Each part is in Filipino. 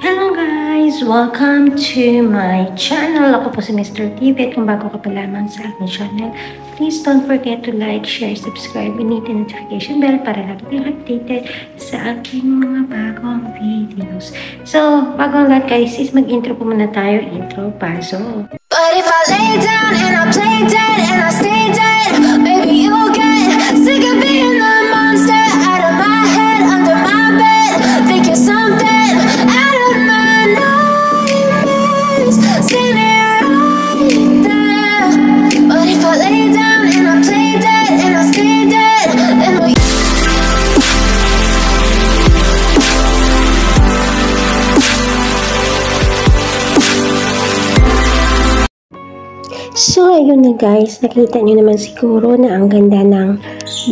Hello guys! Welcome to my channel. Ako po si Mr. TV at kung bago ka pa lamang sa aking channel, please don't forget to like, share, subscribe, and hit the notification bell para lagi kayong updated sa aking mga bagong videos. So, bago ang lahat guys, is mag-intro po muna tayo. Intro, paso. But if I lay down and I play dead and I stay dead, maybe you'll get sick of being the monster out of my head, under my bed, thinking something out of my nightmares, standing right there. But if I lay down and I play dead and I stay dead, then we So, ayun na guys, nakita nyo naman siguro na ang ganda ng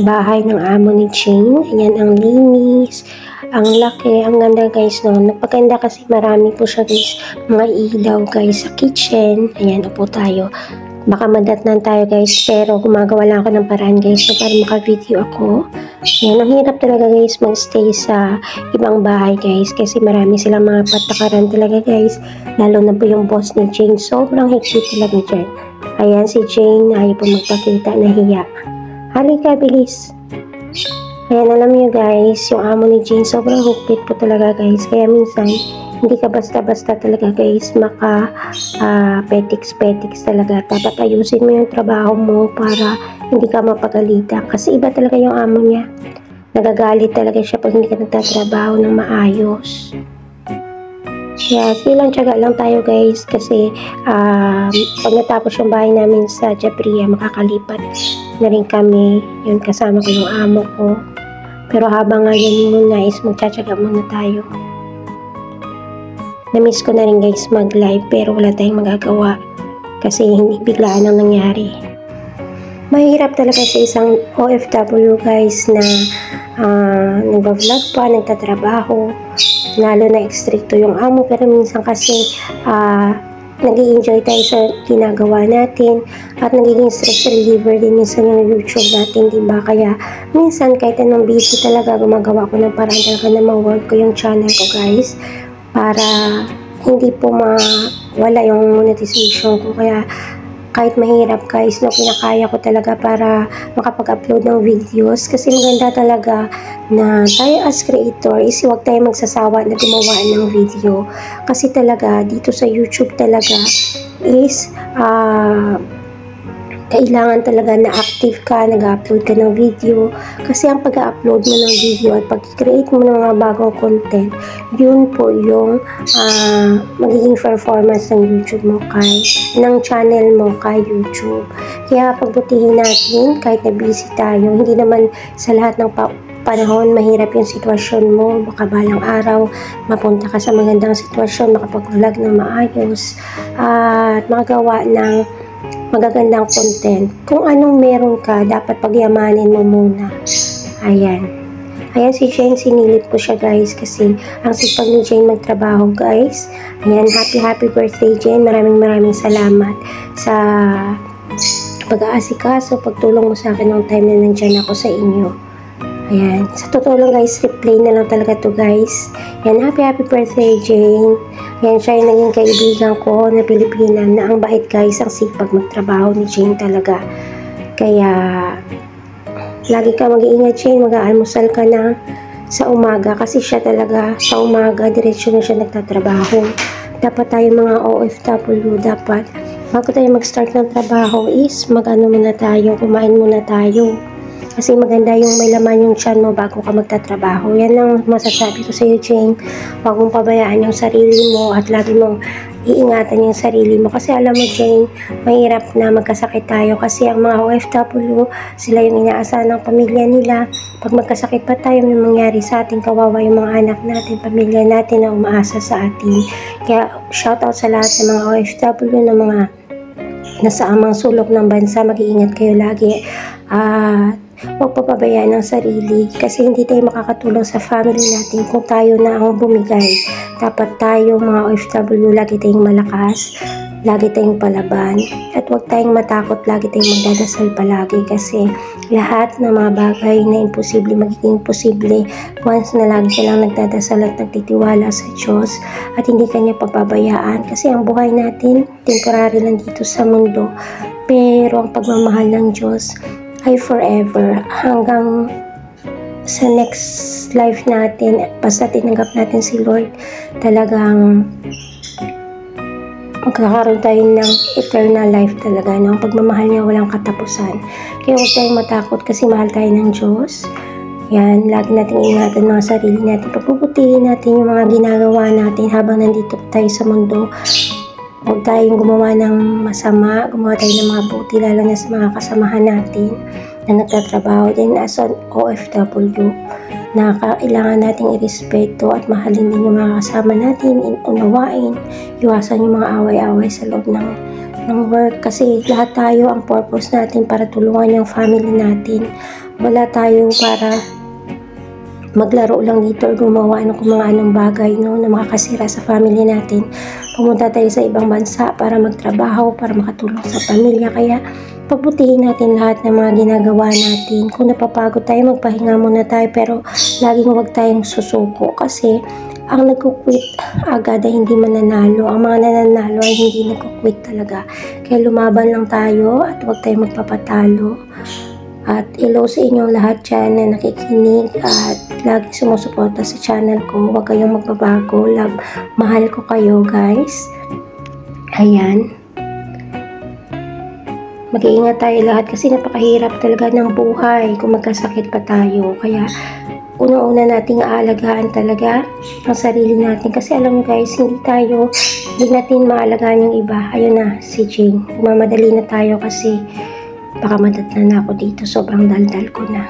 bahay ng amo ni Jane. Ayan, ang linis, ang laki, ang ganda guys, no? Napaganda kasi marami po siya guys, mga ilaw guys sa kitchen. Ayan, upo tayo. Baka madatnan tayo guys, pero gumagawa lang ako ng paraan guys, so para maka-video ako. Ayan, ang hirap talaga guys mag-stay sa ibang bahay guys, kasi marami silang mga patakaran talaga guys, lalo na po yung boss ni Jane. Sobrang higpit talaga dyan. Ayan, si Jane, ayaw po magpakita, nahiya. Halika, bilis. Ayan, alam niyo guys, yung amo ni Jane, sobrang higpit po talaga guys. Kaya minsan, hindi ka basta-basta talaga guys, petiks talaga. Dapat ayusin mo yung trabaho mo para hindi ka mapagalitan. Kasi iba talaga yung amo niya. Nagagalit talaga siya pag hindi ka nagtatrabaho ng maayos. Kaya silang tiyaga lang tayo guys, kasi pag natapos yung bahay namin sa Jabria, makakalipat na rin kami. Yun, kasama ko yung amo ko. Pero habang ngayon muna is magtsatsaga muna tayo. Na-miss ko na rin guys mag-live, pero wala tayong magagawa kasi hindi biglaan ang nangyari. Mahirap talaga sa isang OFW guys na nag-vlog pa, nagtatrabaho, lalo na stricto yung amo, pero minsan kasi nag-i-enjoy tayo sa ginagawa natin at nagiging stress reliever din minsan yung YouTube natin, diba? Kaya minsan kahit anong busy talaga, gumagawa ko ng paraan talaga na ma-work ko yung channel ko guys, para hindi po mawala yung monetization ko. Kaya kahit mahirap guys, no, kinakaya ko talaga para makapag-upload ng videos, kasi maganda talaga na tayo as creator is huwag tayo magsasawa na gumawa ng video, kasi talaga dito sa YouTube talaga is kailangan talaga na active ka, nag-upload ka ng video, kasi ang pag-upload mo ng video at pag-create mo ng mga bagong content, yun po yung magiging performance ng YouTube mo ng channel mo kay YouTube. Kaya pagbutihin natin, kahit na busy tayo, hindi naman sa lahat ng panahon mahirap yung sitwasyon mo. Baka balang araw mapunta ka sa magandang sitwasyon, makapag-vlog ng maayos at makagawa ng magagandang content. Kung anong meron ka, dapat pagyamanin mo muna. Ayan. Ayan si Jane, sinilip ko siya guys, kasi ang sipag ni Jane magtrabaho guys. Ayan, happy birthday Jane. Maraming salamat sa pag-aasikaso, pagtulong mo sa akin ng time na nandyan ako sa inyo. Ayan, sa totoo lang guys, replay na lang talaga to guys. Ayan, happy birthday Jane. Ayan, siya yung naging kaibigan ko na Pilipina na ang bait guys, ang sipag magtrabaho ni Jane talaga. Kaya lagi ka mag-iingat Jane, mag-aalmusal ka na sa umaga, kasi siya talaga sa umaga diretso na siya nagtatrabaho. Dapat tayo mga OFW, dapat bago tayo mag-start ng trabaho is mag-ano muna tayo, kumain muna tayo. Kasi maganda yung may laman yung tiyan mo bago ka magtatrabaho. Yan lang masasabi ko sa iyo Jane. Huwag mong pabayaan yung sarili mo at lagi mong iingatan yung sarili mo. Kasi alam mo Jane, mahirap na magkasakit tayo, kasi ang mga OFW, sila yung inaasahan ng pamilya nila. Pag magkasakit pa tayo, may mangyari sa atin, kawawa yung mga anak natin, pamilya natin na umaasa sa atin. Kaya shoutout sa lahat ng mga OFW na mga nasa amang sulok ng bansa. Mag-iingat kayo lagi. huwag papabayaan ang sarili kasi hindi tayo makakatulong sa family natin kung tayo na ang bumigay. Dapat tayo mga OFW, lagi tayong malakas, lagi tayong palaban, at huwag tayong matakot, lagi tayong magdadasal palagi kasi lahat ng mga bagay na imposible magiging posible once na lagi silang nagdadasal at nagtitiwala sa Diyos at hindi kanya papabayaan kasi ang buhay natin temporary lang dito sa mundo, pero ang pagmamahal ng Diyos ay forever hanggang sa next life natin. Basta tinanggap natin si Lord, talagang magkakaroon tayo ng eternal life talaga, no? Ang pagmamahal niya walang katapusan. Kaya huwag tayong matakot kasi mahal tayo ng Diyos. Yan, lagi natin ingatan mga sarili natin. Pagpuputihin natin yung mga ginagawa natin habang nandito tayo sa mundo. Huwag tayong gumawa ng masama, gumawa tayo ng mga buti, lalo na sa mga kasamahan natin na nagtatrabaho din as an OFW, na kailangan nating irespeto at mahalin din yung mga kasama natin, unawain, iwasan yung mga away-away sa loob ng work kasi lahat tayo, ang purpose natin para tulungan yung family natin. Wala tayo para maglaro lang dito o gumawa ng kung mga anong bagay, no, na makakasira sa family natin. Pumunta tayo sa ibang bansa para magtrabaho, para makatulong sa pamilya. Kaya pabutihin natin lahat ng mga ginagawa natin. Kung napapagod tayo, magpahinga muna tayo, pero laging huwag tayong susuko kasi ang nagkukwit agad ay hindi mananalo. Ang mga nananalo ay hindi nagkukwit talaga. Kaya lumaban lang tayo at huwag tayong magpapatalo. At hello sa inyong lahat dyan na nakikinig at laging sumusuporta sa channel ko. Huwag kayong magbabago. Mahal ko kayo, guys. Ayan. Mag-iingat tayo lahat kasi napakahirap talaga ng buhay kung magkasakit pa tayo. Kaya unang-una nating aalagaan talaga ang sarili natin. Kasi alam mo guys, hindi natin maalagaan yung iba. Ayun na, si Jane. Umamadali na tayo kasi baka madatna na ako dito. Sobrang daldal ko na.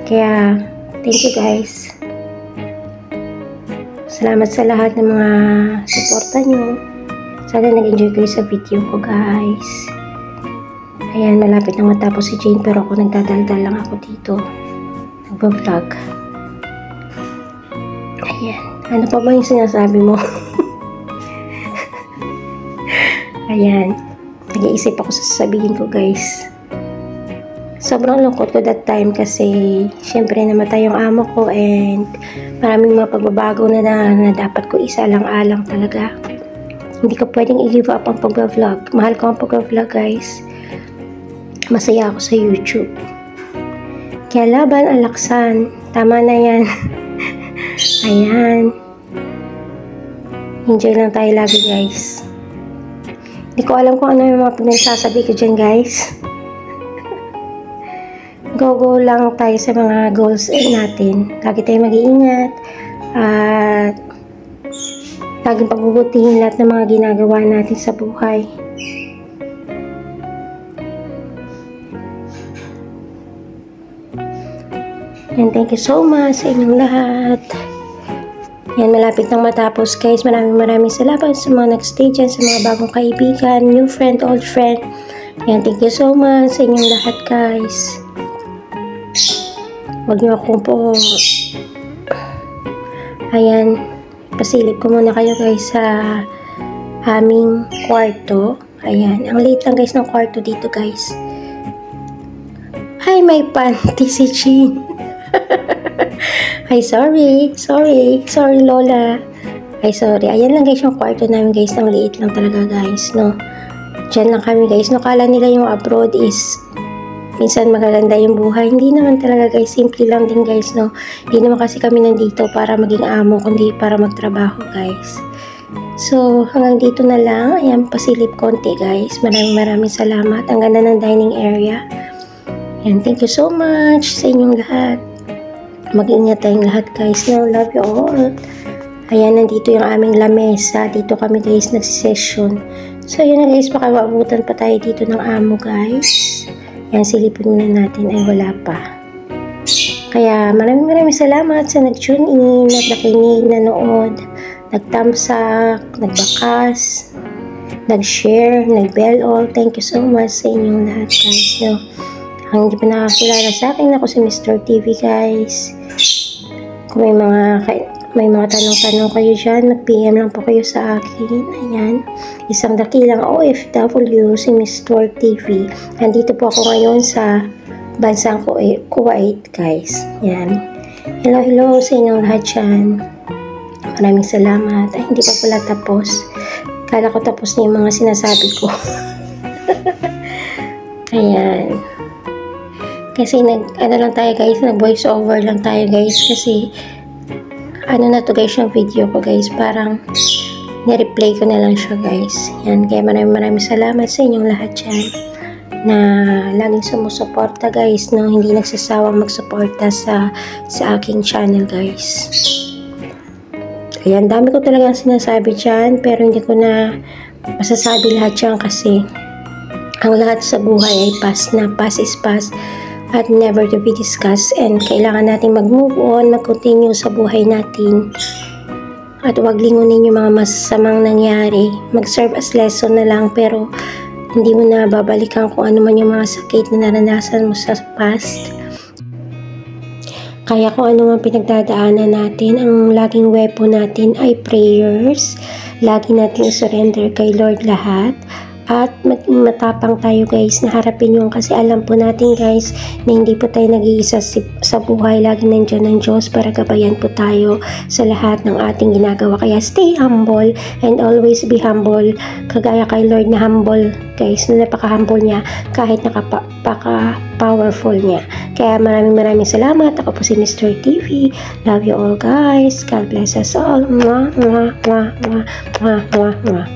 Kaya, thank you guys. Salamat sa lahat ng mga suporta nyo. Sana nag-enjoy kayo sa video ko guys. Ayan, malapit na matapos si Jane pero ako nagdadaldal lang ako dito. Nagpa-vlog. Ayan. Ano pa ba yung sinasabi mo? Ayan. Nag-iisip ako sa sasabihin ko guys. Sobrang lungkot ko that time kasi syempre namatay yung amo ko and maraming mga pagbabago na dapat ko isalang-alang talaga. Hindi ko pwedeng i-give up ang pag-vlog. Mahal ko ang pag-vlog guys. Masaya ako sa YouTube. Kaya laban ang laksan. Tama na yan. Ayan. Enjoy lang tayo lagi guys. Hindi ko alam kung ano yung mga pinagsasabi ko dyan guys. Go lang tayo sa mga goals natin. Lagi tayo mag-iingat. At laging pagbubutihin lahat ng mga ginagawa natin sa buhay. And thank you so much sa inyong lahat. Yan, malapit nang matapos guys. Maraming salamat sa mga nag-stay dyan, sa mga bagong kaibigan, new friend, old friend. Yan, thank you so much sa inyong lahat guys. Huwag niyo akong po. Ayan, pasilip ko muna kayo guys sa aming kwarto. Ayan, ang liit lang guys ng kwarto dito guys. Ay, may panty si Jean. Ay, sorry Lola. Ay, sorry. Ayan lang guys yung kwarto namin guys. Ang liit lang talaga guys, no. Diyan lang kami guys. No, kala nila yung abroad is minsan magaganda yung buhay. Hindi naman talaga guys. Simple lang din guys, no. Hindi naman kasi kami nandito para maging amo, kundi para magtrabaho guys. So, hanggang dito na lang. Ayan, pasilip konti guys. Maraming salamat. Ang ganda ng dining area. Ayan, thank you so much sa inyong lahat. Mag-ingat tayong lahat guys, no? Love you all. Ayan, nandito yung aming lamesa. Dito kami guys nagsisession. So, yun na guys, baka maabutan pa tayo dito ng amo guys. Ayan, silipin muna natin. Ay, wala pa. Kaya, maraming salamat sa nag-tune in, at nakinig, nanood, nag-thumbs-up, nagbakas, nag-share, nag-bell all. Thank you so much sa inyong lahat guys, no? Ang hindi pa nakakilala sa akin, ako si Mr. TV guys. Kung may mga tanong-tanong kayo dyan, mag-PM lang po kayo sa akin. Ayan, isang dakilang OFW, si Mr. TV. Nandito po ako ngayon sa bansang Kuwait guys. Ayan, hello sa inyong lahat dyan. Maraming salamat. Ay, hindi pa pala tapos. Kala ko tapos na yung mga sinasabi ko. Ayan. Kasi nag voice over lang tayo guys. Kasi, na to guys yung video ko guys. Parang, nireplay ko na lang siya guys. Yan. Kaya maraming salamat sa inyong lahat dyan. Na laging sumusuporta guys. No? Hindi nagsasawang magsuporta sa aking channel guys. Ayan. Dami ko talagang sinasabi dyan. Pero hindi ko na masasabi lahat dyan kasi ang lahat sa buhay ay past na. Past is past. At never to be discussed, and kailangan natin mag-move on, mag-continue sa buhay natin at huwag lingunin yung mga masasamang nangyari. Mag-serve as lesson na lang, pero hindi mo na babalikan kung ano man yung mga sakit na naranasan mo sa past. Kaya kung ano man pinagdadaanan natin, ang laging weapon natin ay prayers. Lagi natin i-surrender kay Lord lahat. At maging matapang tayo guys na harapin yung, kasi alam po natin guys na hindi po tayo nag-iisa sa buhay. Lagi nandiyan ng Diyos para gabayan po tayo sa lahat ng ating ginagawa. Kaya stay humble and always be humble. Kagaya kay Lord na humble guys, na napaka-humble niya kahit napaka-powerful niya. Kaya maraming salamat. Ako po si Mr. TV. Love you all guys. God bless us all. Mwah, mwah, mwah, mwah, mwah, mwah.